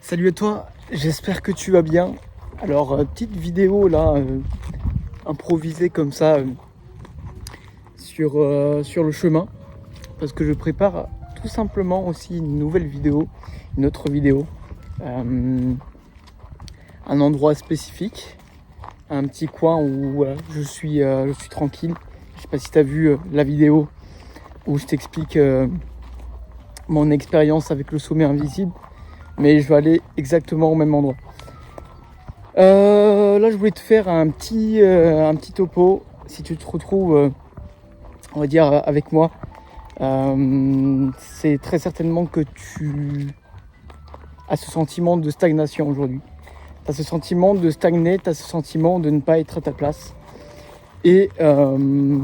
Salut à toi, j'espère que tu vas bien. Alors, petite vidéo là, improvisée comme ça sur le chemin, parce que je prépare tout simplement aussi une nouvelle vidéo, une autre vidéo, un endroit spécifique, un petit coin où je suis tranquille. Je sais pas si tu as vu la vidéo où je t'explique mon expérience avec le sommet invisible, mais je vais aller exactement au même endroit. Là je voulais te faire un petit topo. Si tu te retrouves on va dire avec moi, c'est très certainement que tu as ce sentiment de stagnation aujourd'hui. Tu as ce sentiment de stagner, tu as ce sentiment de ne pas être à ta place. Et en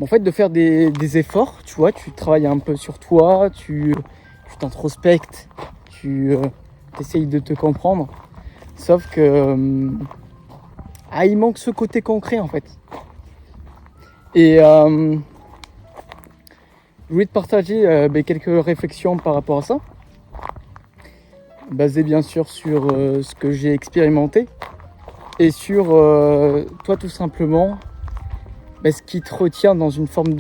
fait de faire des efforts, tu vois, tu travailles un peu sur toi, tu t'introspectes, tu essayes de te comprendre. Sauf que il manque ce côté concret en fait. Et je voulais te partager quelques réflexions par rapport à ça, basées bien sûr sur ce que j'ai expérimenté et sur toi tout simplement ce qui te retient dans une forme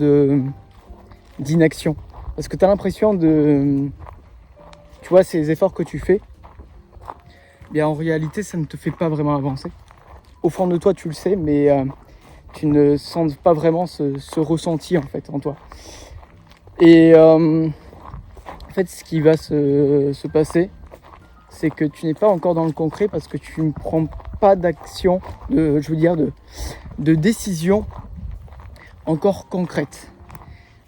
d'inaction. Parce que tu as l'impression de, tu vois, ces efforts que tu fais, en réalité ça ne te fait pas vraiment avancer. Au fond de toi tu le sais, mais tu ne sens pas vraiment ce ressenti en fait en toi. Et en fait ce qui va se passer, c'est que tu n'es pas encore dans le concret parce que tu ne prends pas d'action, de décision encore concrète.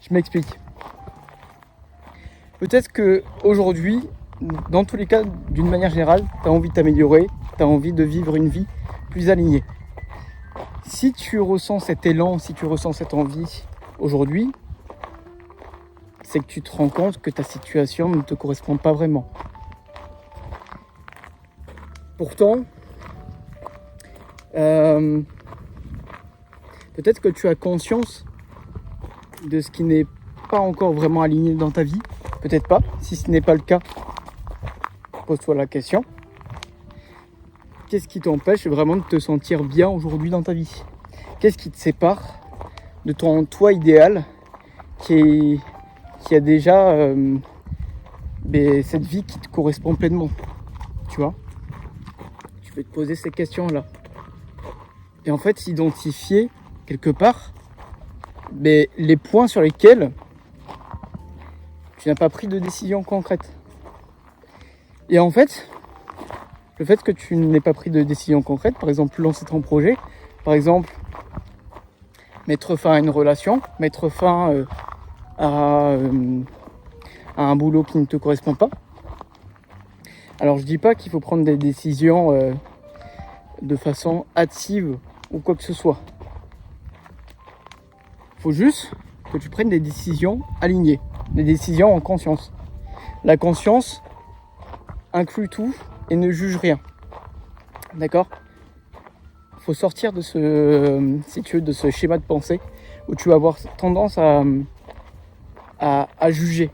Je m'explique. Peut-être que aujourd'hui, dans tous les cas, d'une manière générale, tu as envie de t'améliorer, tu as envie de vivre une vie plus alignée. Si tu ressens cet élan, si tu ressens cette envie aujourd'hui, c'est que tu te rends compte que ta situation ne te correspond pas vraiment. Pourtant, peut-être que tu as conscience de ce qui n'est pas encore vraiment aligné dans ta vie. Peut-être pas. Si ce n'est pas le cas, pose-toi la question. Qu'est-ce qui t'empêche vraiment de te sentir bien aujourd'hui dans ta vie? Qu'est-ce qui te sépare de ton toi idéal qui a déjà cette vie qui te correspond pleinement? Tu vois? Tu peux te poser ces questions-là. Et en fait, s'identifier quelque part les points sur lesquels tu n'as pas pris de décision concrète. Et en fait, le fait que tu n'aies pas pris de décision concrète, par exemple lancer ton projet, par exemple mettre fin à une relation, mettre fin à un boulot qui ne te correspond pas. Alors je dis pas qu'il faut prendre des décisions de façon hâtive ou quoi que ce soit. Il faut juste que tu prennes des décisions alignées, des décisions en conscience. La conscience inclut tout et ne juge rien. D'accord ? Il faut sortir de de ce schéma de pensée où tu vas avoir tendance à juger.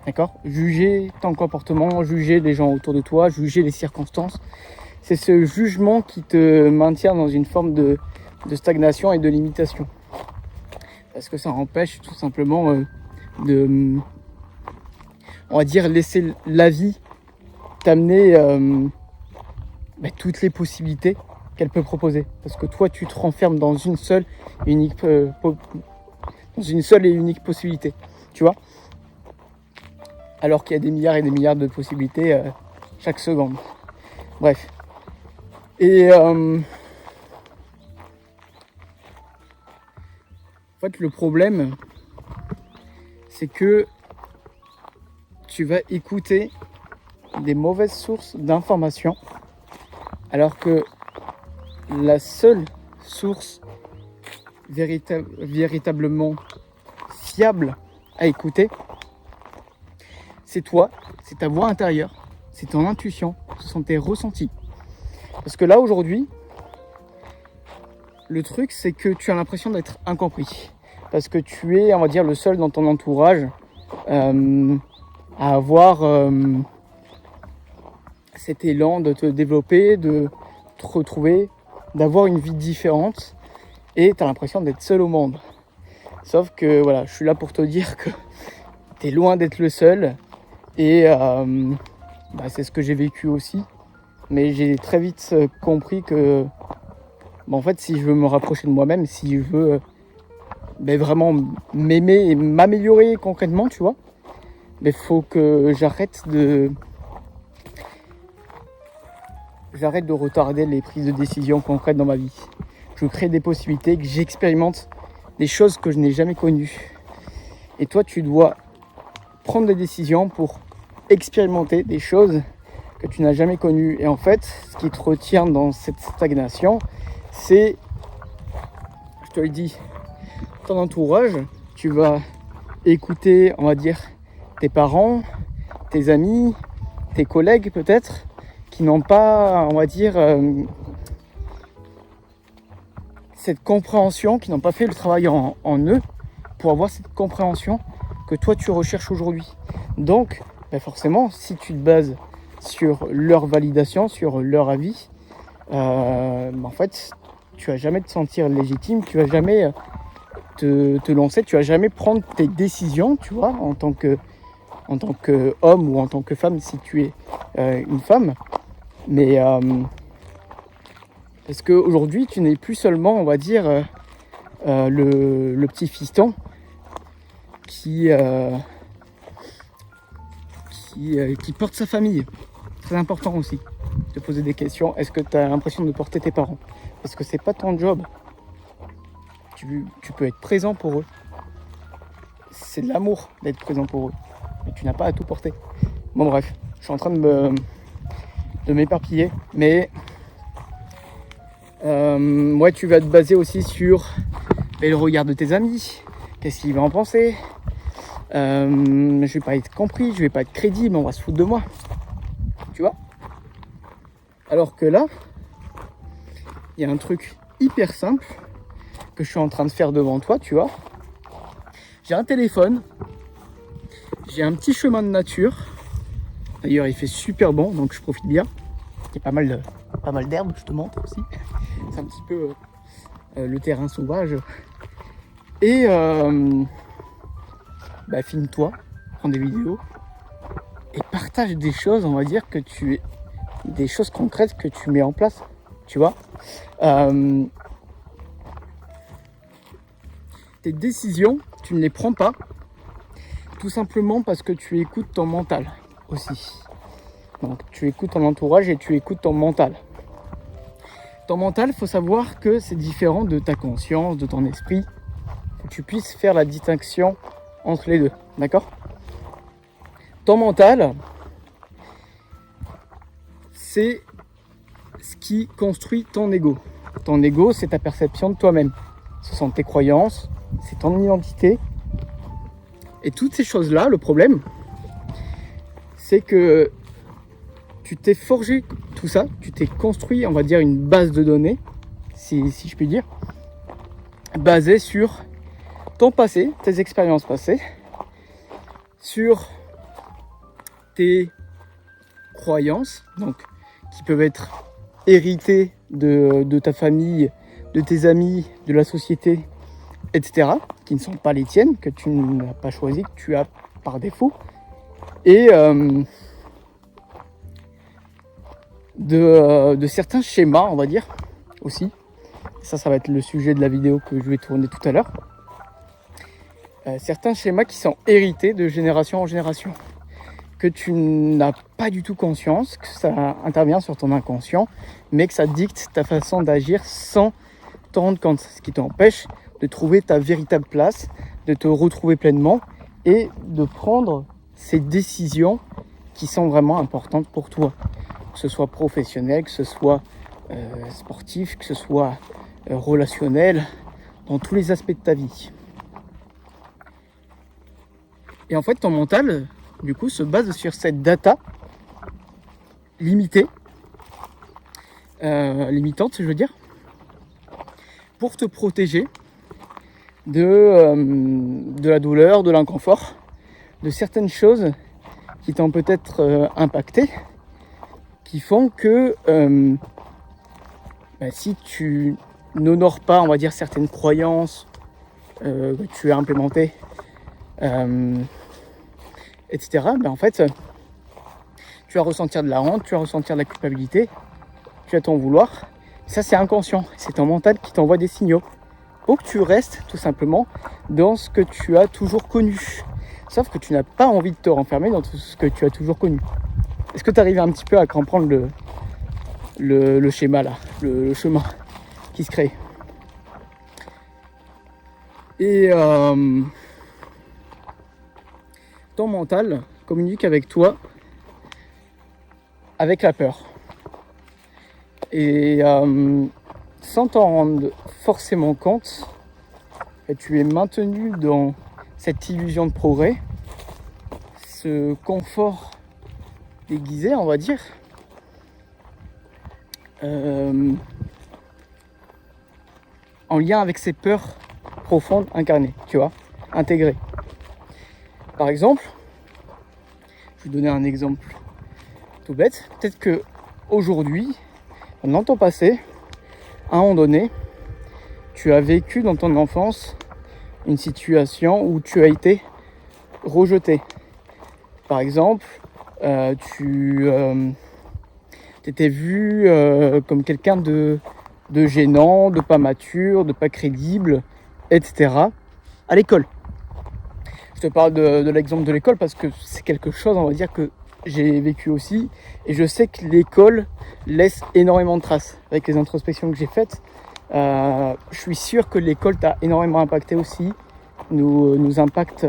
D'accord ? Juger ton comportement, juger les gens autour de toi, juger les circonstances. C'est ce jugement qui te maintient dans une forme de stagnation et de limitation. Parce que ça empêche tout simplement de, on va dire, laisser la vie t'amener toutes les possibilités qu'elle peut proposer. Parce que toi, tu te renfermes dans une seule et unique possibilité. Tu vois ? Alors qu'il y a des milliards et des milliards de possibilités chaque seconde. Bref. Et en fait, le problème, c'est que tu vas écouter des mauvaises sources d'informations, alors que la seule source véritablement fiable à écouter, c'est toi, c'est ta voix intérieure, c'est ton intuition, ce sont tes ressentis. Parce que là, aujourd'hui, le truc, c'est que tu as l'impression d'être incompris. Parce que tu es, on va dire, le seul dans ton entourage à avoir cet élan de te développer, de te retrouver, d'avoir une vie différente et tu as l'impression d'être seul au monde. Sauf que voilà, je suis là pour te dire que tu es loin d'être le seul et c'est ce que j'ai vécu aussi. Mais j'ai très vite compris que en fait, si je veux me rapprocher de moi-même, si je veux vraiment m'aimer et m'améliorer concrètement, tu vois, il faut que j'arrête de retarder les prises de décision concrètes dans ma vie. Je crée des possibilités, que j'expérimente des choses que je n'ai jamais connues. Et toi, tu dois prendre des décisions pour expérimenter des choses que tu n'as jamais connues. Et en fait, ce qui te retient dans cette stagnation, c'est, je te le dis, ton entourage. Tu vas écouter, on va dire, tes parents, tes amis, tes collègues peut-être, qui n'ont pas, on va dire, cette compréhension, qui n'ont pas fait le travail en eux pour avoir cette compréhension que toi tu recherches aujourd'hui. Donc forcément, si tu te bases sur leur validation, sur leur avis, en fait tu vas jamais te sentir légitime, tu vas jamais te lancer, tu vas jamais prendre tes décisions, tu vois, en tant que homme ou en tant que femme si tu es une femme. Mais parce qu'aujourd'hui tu n'es plus seulement, on va dire, le petit fiston qui porte sa famille. Très important aussi de poser des questions. Est-ce que tu as l'impression de porter tes parents? Parce que c'est pas ton job. Tu peux être présent pour eux. C'est de l'amour d'être présent pour eux. Mais tu n'as pas à tout porter. Bon bref, je suis en train de m'éparpiller. Mais tu vas te baser aussi sur le regard de tes amis. Qu'est-ce qu'il va en penser? Je vais pas être compris, je vais pas être crédible, on va se foutre de moi. Tu vois? Alors que là, il y a un truc hyper simple que je suis en train de faire devant toi, tu vois. J'ai un téléphone, j'ai un petit chemin de nature. D'ailleurs, il fait super bon, donc je profite bien. Il y a pas mal d'herbes, je te montre aussi. C'est un petit peu le terrain sauvage. Et filme-toi, prends des vidéos et partage des choses, on va dire, des choses concrètes que tu mets en place, tu vois. Tes décisions, tu ne les prends pas tout simplement parce que tu écoutes ton mental aussi. Donc tu écoutes ton entourage et tu écoutes ton mental. Ton mental, il faut savoir que c'est différent de ta conscience, de ton esprit, que tu puisses faire la distinction entre les deux, d'accord? Ton mental, c'est ce qui construit ton ego. Ton ego, c'est ta perception de toi-même. Ce sont tes croyances, c'est ton identité. Et toutes ces choses-là, le problème, c'est que tu t'es forgé tout ça, tu t'es construit, on va dire, une base de données, si je puis dire, basée sur ton passé, tes expériences passées, sur tes croyances, donc qui peuvent être héritées de ta famille, de tes amis, de la société, etc., qui ne sont pas les tiennes, que tu n'as pas choisi, que tu as par défaut, et de certains schémas, on va dire, aussi. Ça va être le sujet de la vidéo que je vais tourner tout à l'heure. Certains schémas qui sont hérités de génération en génération, que tu n'as pas du tout conscience, que ça intervient sur ton inconscient, mais que ça dicte ta façon d'agir sans t'en rendre compte, ce qui t'empêche de trouver ta véritable place, de te retrouver pleinement et de prendre ces décisions qui sont vraiment importantes pour toi, que ce soit professionnel, que ce soit sportif, que ce soit relationnel, dans tous les aspects de ta vie. Et en fait, ton mental, du coup, se base sur cette data limitante, je veux dire, pour te protéger de la douleur, de l'inconfort, de certaines choses qui t'ont peut-être impacté qui font que si tu n'honores pas, on va dire, certaines croyances que tu as implémentées, etc., en fait, tu vas ressentir de la honte, tu vas ressentir de la culpabilité, tu vas t'en vouloir. Ça, c'est inconscient, c'est ton mental qui t'envoie des signaux pour que tu restes tout simplement dans ce que tu as toujours connu. Sauf que tu n'as pas envie de te renfermer dans tout ce que tu as toujours connu. Est-ce que tu arrives un petit peu à comprendre le schéma là, le chemin qui se crée? Et ton mental communique avec toi avec la peur. Et sans t'en rendre forcément compte, tu es maintenu dans cette illusion de progrès, ce confort déguisé, on va dire, en lien avec ces peurs profondes incarnées, tu vois, intégrées. Par exemple, je vais vous donner un exemple tout bête. Peut-être que aujourd'hui, dans ton passé, à un moment donné, tu as vécu dans ton enfance une situation où tu as été rejeté. Par exemple, tu t'étais vu comme quelqu'un de gênant, de pas mature, de pas crédible, etc. à l'école. Je te parle de l'exemple de l'école parce que c'est quelque chose, on va dire, que j'ai vécu aussi. Et je sais que l'école laisse énormément de traces. Avec les introspections que j'ai faites, je suis sûr que l'école t'a énormément impacté aussi. Nous impacte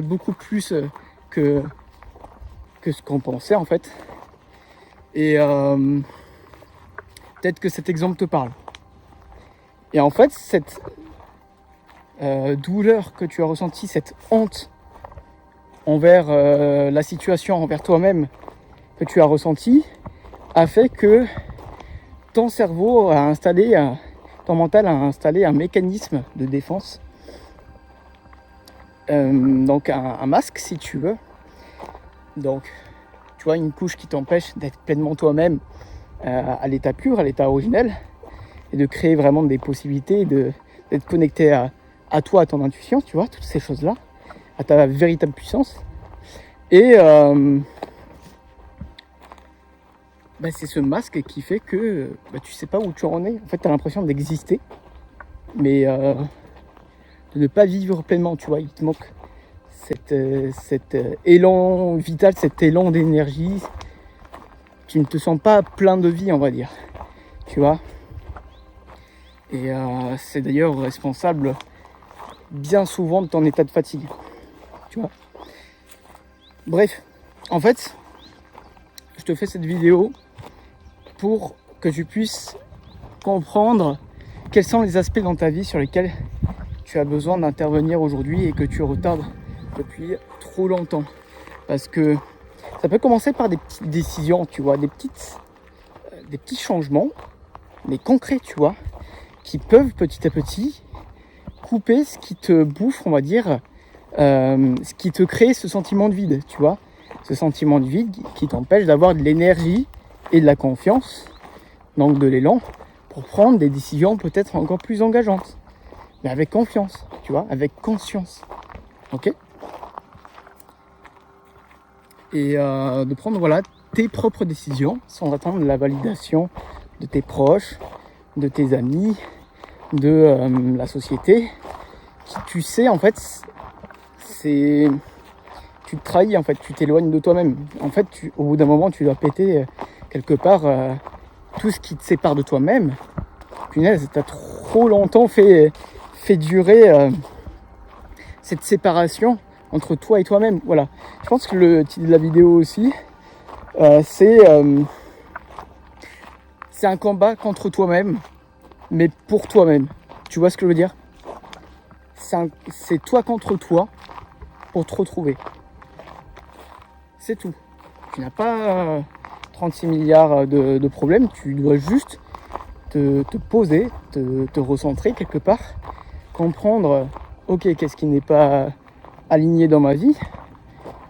beaucoup plus que ce qu'on pensait en fait. Et peut-être que cet exemple te parle. Et en fait, cette douleur que tu as ressentie, cette honte envers la situation, envers toi-même que tu as ressenti, a fait que ton cerveau a installé, ton mental a installé un mécanisme de défense, donc un masque si tu veux. Donc tu vois, une couche qui t'empêche d'être pleinement toi-même à l'état pur, à l'état originel, et de créer vraiment des possibilités, d'être connecté à toi, à ton intuition, tu vois, toutes ces choses-là, à ta véritable puissance. Et c'est ce masque qui fait que tu sais pas où tu en es. En fait, tu as l'impression d'exister, mais de ne pas vivre pleinement, tu vois. Il te manque cet élan vital, cet élan d'énergie. Tu ne te sens pas plein de vie, on va dire, tu vois. Et c'est d'ailleurs responsable bien souvent de ton état de fatigue, tu vois. Bref, en fait, je te fais cette vidéo pour que tu puisses comprendre quels sont les aspects dans ta vie sur lesquels tu as besoin d'intervenir aujourd'hui et que tu retardes depuis trop longtemps. Parce que ça peut commencer par des petites décisions, tu vois, des petits changements, mais concrets, tu vois, qui peuvent petit à petit couper ce qui te bouffe, on va dire, ce qui te crée ce sentiment de vide, tu vois. Ce sentiment de vide qui t'empêche d'avoir de l'énergie et de la confiance, donc de l'élan, pour prendre des décisions peut-être encore plus engageantes. Mais avec confiance, tu vois, avec conscience. Ok ? Et de prendre, voilà, tes propres décisions sans attendre la validation de tes proches, de tes amis, de la société, qui, tu sais, en fait, c'est... Tu te trahis, en fait, tu t'éloignes de toi-même. En fait, au bout d'un moment, tu dois péter quelque part tout ce qui te sépare de toi-même. Punaise, t'as trop longtemps fait durer cette séparation entre toi et toi-même. Voilà. Je pense que le titre de la vidéo aussi, c'est un combat contre toi-même, mais pour toi-même. Tu vois ce que je veux dire ? C'est toi contre toi pour te retrouver. C'est tout. Tu n'as pas 36 milliards de problèmes. Tu dois juste te poser, te recentrer quelque part, comprendre, ok, qu'est-ce qui n'est pas aligné dans ma vie,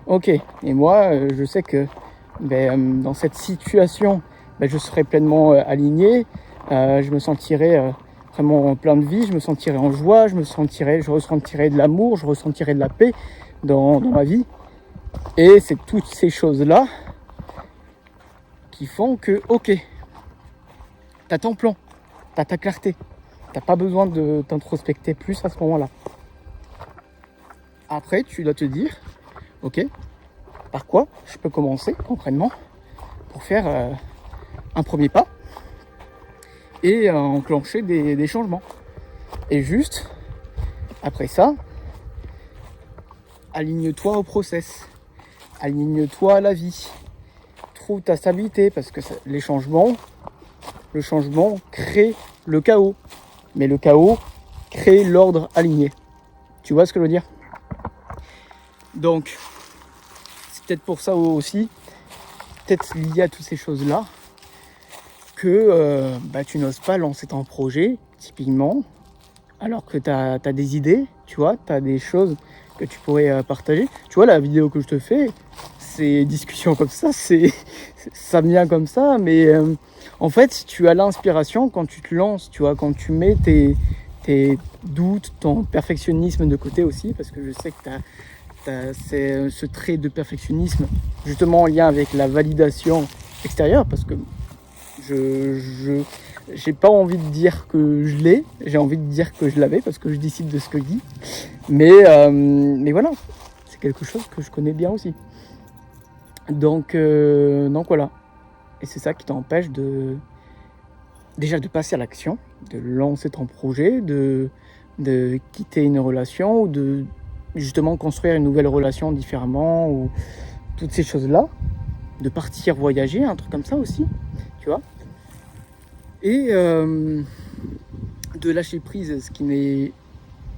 Ok, et moi, je sais que dans cette situation, je serai pleinement aligné, je me sentirai vraiment plein de vie, je me sentirai en joie, je ressentirai de l'amour, je ressentirai de la paix dans ma vie. Et c'est toutes ces choses-là qui font que, ok, t'as ton plan, t'as ta clarté, t'as pas besoin de t'introspecter plus à ce moment-là. Après, tu dois te dire, ok, par quoi je peux commencer concrètement pour faire un premier pas et enclencher des changements. Et juste, après ça, aligne-toi au process, aligne-toi à la vie, trouve ta stabilité parce que le changement crée le chaos, mais le chaos crée l'ordre aligné. Tu vois ce que je veux dire? Donc, c'est peut-être pour ça aussi, peut-être lié à toutes ces choses-là, que tu n'oses pas lancer ton projet, typiquement, alors que tu as des idées, tu vois, tu as des choses que tu pourrais partager. Tu vois, la vidéo que je te fais, c'est discussion comme ça, ça vient comme ça, mais en fait, tu as l'inspiration quand tu te lances, tu vois, quand tu mets tes doutes, ton perfectionnisme de côté aussi, parce que je sais que c'est ce trait de perfectionnisme justement en lien avec la validation extérieure, parce que je j'ai pas envie de dire que je l'ai, j'ai envie de dire que je l'avais parce que je décide de ce que je dis, mais voilà, c'est quelque chose que je connais bien aussi, donc voilà, et c'est ça qui t'empêche déjà de passer à l'action, de lancer ton projet, de quitter une relation ou de justement construire une nouvelle relation différemment, ou toutes ces choses-là, de partir voyager, un truc comme ça aussi, tu vois, et de lâcher prise ce qui n'est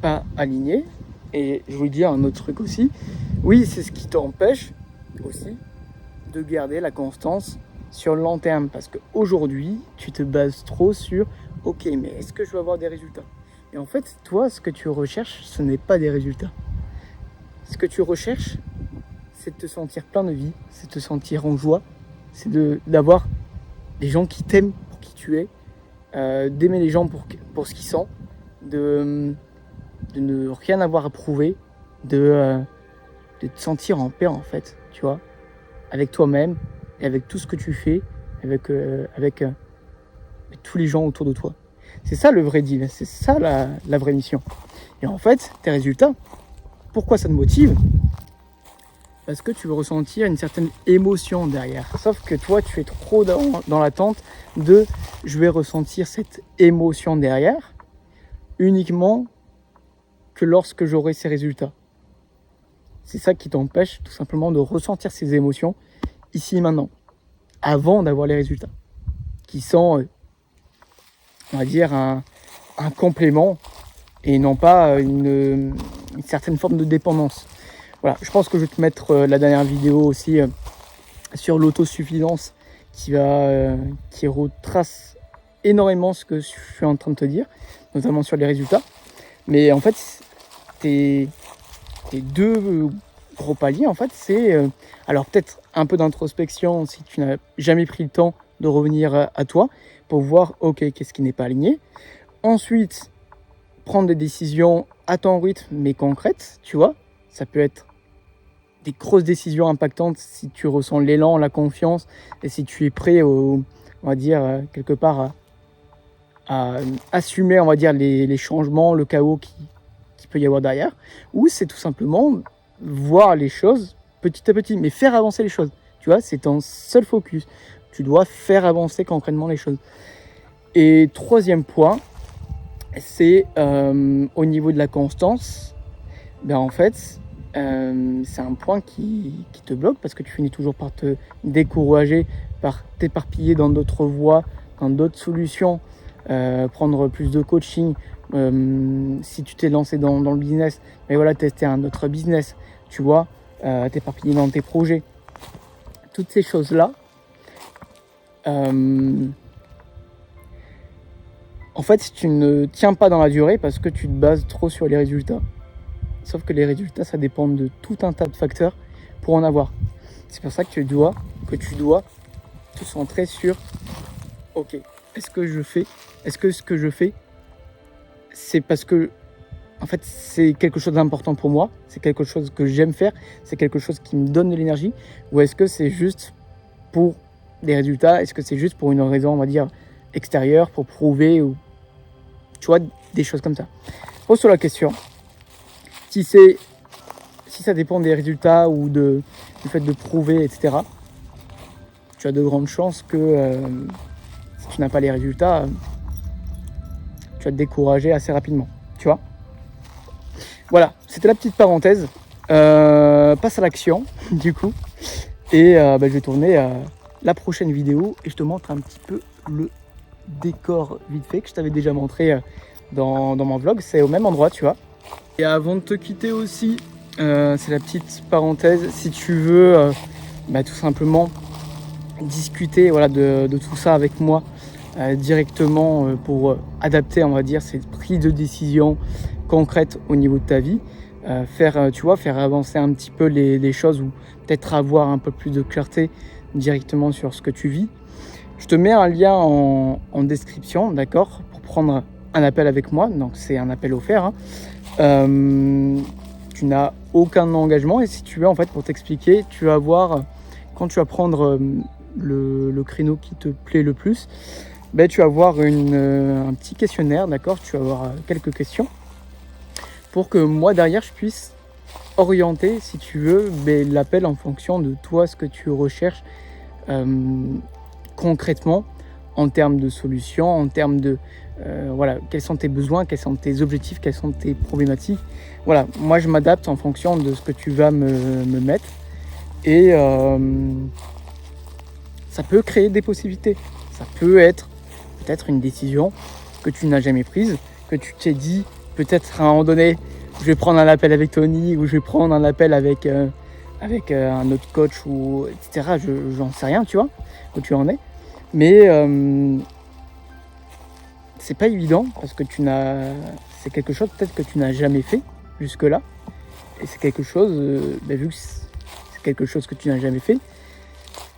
pas aligné. Et je vous dis un autre truc aussi, oui, c'est ce qui t'empêche aussi de garder la constance sur le long terme, parce qu'aujourd'hui tu te bases trop sur ok, mais est-ce que je vais avoir des résultats? Et en fait, toi, ce que tu recherches, ce n'est pas des résultats. Ce que tu recherches, c'est de te sentir plein de vie, c'est de te sentir en joie, c'est d'avoir des gens qui t'aiment pour qui tu es, d'aimer les gens pour ce qu'ils sont, de ne rien avoir à prouver, de te sentir en paix en fait, tu vois, avec toi-même et avec tout ce que tu fais, avec tous les gens autour de toi. C'est ça le vrai deal, c'est ça la vraie mission. Et en fait, tes résultats, pourquoi ça te motive? Parce que tu veux ressentir une certaine émotion derrière. Sauf que toi, tu es trop dans l'attente de « je vais ressentir cette émotion derrière » uniquement que lorsque j'aurai ces résultats. C'est ça qui t'empêche tout simplement de ressentir ces émotions ici et maintenant, avant d'avoir les résultats, qui sont, on va dire, un complément et non pas une certaine forme de dépendance. Voilà, je pense que je vais te mettre la dernière vidéo aussi sur l'autosuffisance qui retrace énormément ce que je suis en train de te dire, notamment sur les résultats. Mais en fait, tes deux gros paliers, en fait, c'est alors peut-être un peu d'introspection si tu n'as jamais pris le temps de revenir à toi pour voir, ok, qu'est-ce qui n'est pas aligné. Ensuite, prendre des décisions à ton rythme, mais concrètes, tu vois. Ça peut être des grosses décisions impactantes si tu ressens l'élan, la confiance, et si tu es prêt, on va dire, quelque part à assumer, on va dire, les changements, le chaos qui peut y avoir derrière. Ou c'est tout simplement voir les choses petit à petit, mais faire avancer les choses. Tu vois, c'est ton seul focus. Tu dois faire avancer concrètement les choses. Et troisième point, c'est au niveau de la constance. En fait, c'est un point qui te bloque parce que tu finis toujours par te décourager, par t'éparpiller dans d'autres voies, dans d'autres solutions, prendre plus de coaching. Si tu t'es lancé dans le business, mais voilà, tester un autre business, tu vois, t'éparpiller dans tes projets. Toutes ces choses-là, en fait, tu ne tiens pas dans la durée parce que tu te bases trop sur les résultats. Sauf que les résultats, ça dépend de tout un tas de facteurs pour en avoir. C'est pour ça que tu dois te centrer sur ok, est-ce que ce que je fais, c'est parce que en fait c'est quelque chose d'important pour moi, c'est quelque chose que j'aime faire, c'est quelque chose qui me donne de l'énergie, ou est-ce que c'est juste pour des résultats, est-ce que c'est juste pour une raison, on va dire, extérieure, pour prouver, ou tu vois, des choses comme ça. Pose-toi la question. Si ça dépend des résultats ou du fait de prouver, etc., tu as de grandes chances que si tu n'as pas les résultats, tu vas te décourager assez rapidement, tu vois. Voilà, c'était la petite parenthèse. Passe à l'action, du coup. Et je vais tourner la prochaine vidéo et je te montre un petit peu le décor vite fait que je t'avais déjà montré dans mon vlog. C'est au même endroit, tu vois. Et avant de te quitter aussi, c'est la petite parenthèse. Si tu veux tout simplement discuter de tout ça avec moi directement pour adapter, on va dire, cette prise de décision concrète au niveau de ta vie, faire avancer un petit peu les choses, ou peut-être avoir un peu plus de clarté directement sur ce que tu vis. Je te mets un lien en description, d'accord, pour prendre un appel avec moi. Donc c'est un appel offert, hein. Tu n'as aucun engagement, et si tu veux, en fait, pour t'expliquer, tu vas voir, quand tu vas prendre le créneau qui te plaît le plus, tu vas avoir un petit questionnaire, d'accord, tu vas avoir quelques questions pour que moi derrière je puisse orienter, si tu veux, l'appel en fonction de toi, ce que tu recherches concrètement en termes de solutions, en termes de quels sont tes besoins, quels sont tes objectifs, quelles sont tes problématiques. Voilà, moi je m'adapte en fonction de ce que tu vas me mettre, et ça peut créer des possibilités. Ça peut être peut-être une décision que tu n'as jamais prise, que tu t'es dit peut-être à un moment donné, je vais prendre un appel avec Tony, ou je vais prendre un appel avec un autre coach, ou etc. J'en sais rien, tu vois, où tu en es. Mais c'est pas évident, parce que c'est quelque chose peut-être que tu n'as jamais fait jusque-là. Et c'est quelque chose, vu que c'est quelque chose que tu n'as jamais fait,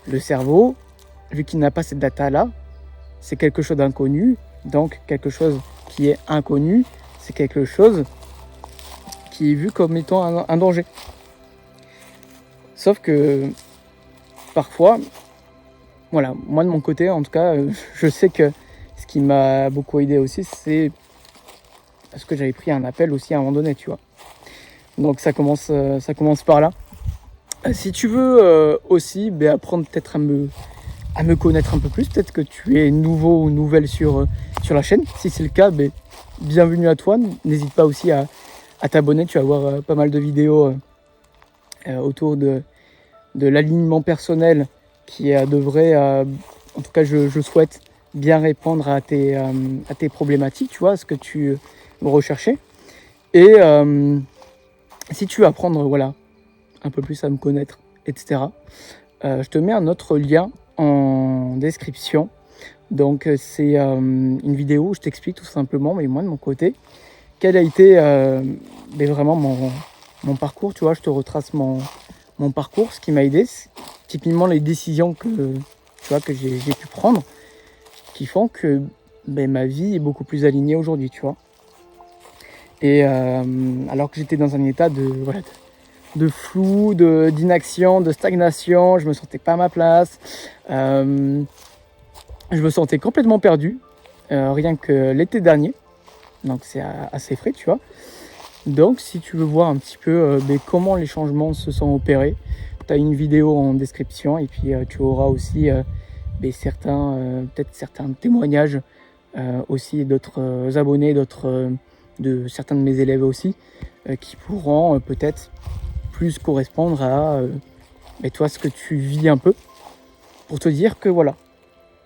le cerveau, vu qu'il n'a pas cette data-là, c'est quelque chose d'inconnu. Donc quelque chose qui est inconnu, c'est quelque chose qui est vu comme étant un danger. Sauf que parfois, voilà, moi de mon côté en tout cas, je sais que ce qui m'a beaucoup aidé aussi, c'est parce que j'avais pris un appel aussi à un moment donné, tu vois. Donc ça commence par là. Si tu veux aussi apprendre peut-être à me connaître un peu plus, peut-être que tu es nouveau ou nouvelle sur la chaîne. Si c'est le cas, bienvenue à toi. N'hésite pas aussi à t'abonner. Tu vas voir pas mal de vidéos autour de l'alignement personnel qui devrait, en tout cas je souhaite, bien répondre à tes problématiques, tu vois, ce que tu recherchais. Et si tu veux apprendre un peu plus à me connaître, etc., je te mets un autre lien en description. Donc c'est une vidéo où je t'explique tout simplement, mais moi de mon côté, quel a été vraiment mon parcours, tu vois. Je te retrace mon parcours, ce qui m'a aidé, typiquement les décisions que j'ai pu prendre, qui font que ma vie est beaucoup plus alignée aujourd'hui, tu vois. Et alors que j'étais dans un état de flou, d'inaction, de stagnation, je me sentais pas à ma place, je me sentais complètement perdu, rien que l'été dernier, donc c'est assez frais, tu vois. Donc si tu veux voir un petit peu comment les changements se sont opérés, tu as une vidéo en description, et puis tu auras aussi peut-être certains témoignages aussi d'autres abonnés, de certains de mes élèves aussi, qui pourront peut-être plus correspondre à toi, ce que tu vis un peu, pour te dire que voilà,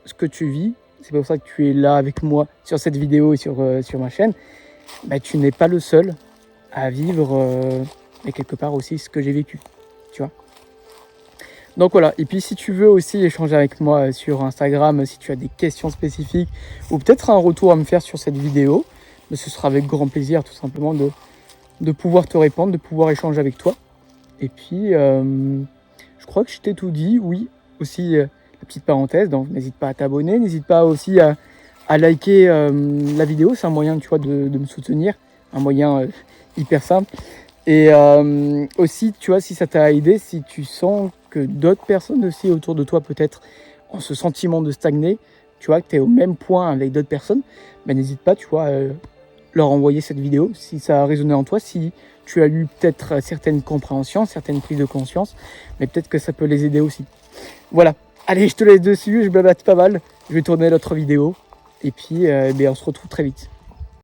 ce que tu vis, c'est pour ça que tu es là avec moi sur cette vidéo et sur ma chaîne, tu n'es pas le seul à vivre quelque part aussi ce que j'ai vécu, tu vois. Donc voilà, et puis si tu veux aussi échanger avec moi sur Instagram, si tu as des questions spécifiques, ou peut-être un retour à me faire sur cette vidéo, ce sera avec grand plaisir tout simplement de pouvoir te répondre, de pouvoir échanger avec toi. Et puis, je crois que je t'ai tout dit. Oui, aussi, la petite parenthèse, donc n'hésite pas à t'abonner, n'hésite pas aussi à liker la vidéo. C'est un moyen, tu vois, de me soutenir, un moyen hyper simple. Et aussi, tu vois, si ça t'a aidé, si tu sens que d'autres personnes aussi autour de toi, peut-être, ont ce sentiment de stagner, tu vois, que tu es au même point avec d'autres personnes, ben, n'hésite pas, tu vois, leur envoyer cette vidéo si ça a résonné en toi, si tu as eu peut-être certaines compréhensions, certaines prises de conscience, mais peut-être que ça peut les aider aussi. Voilà, allez, je te laisse dessus, je blabate pas mal, je vais tourner l'autre vidéo, et puis ben, on se retrouve très vite.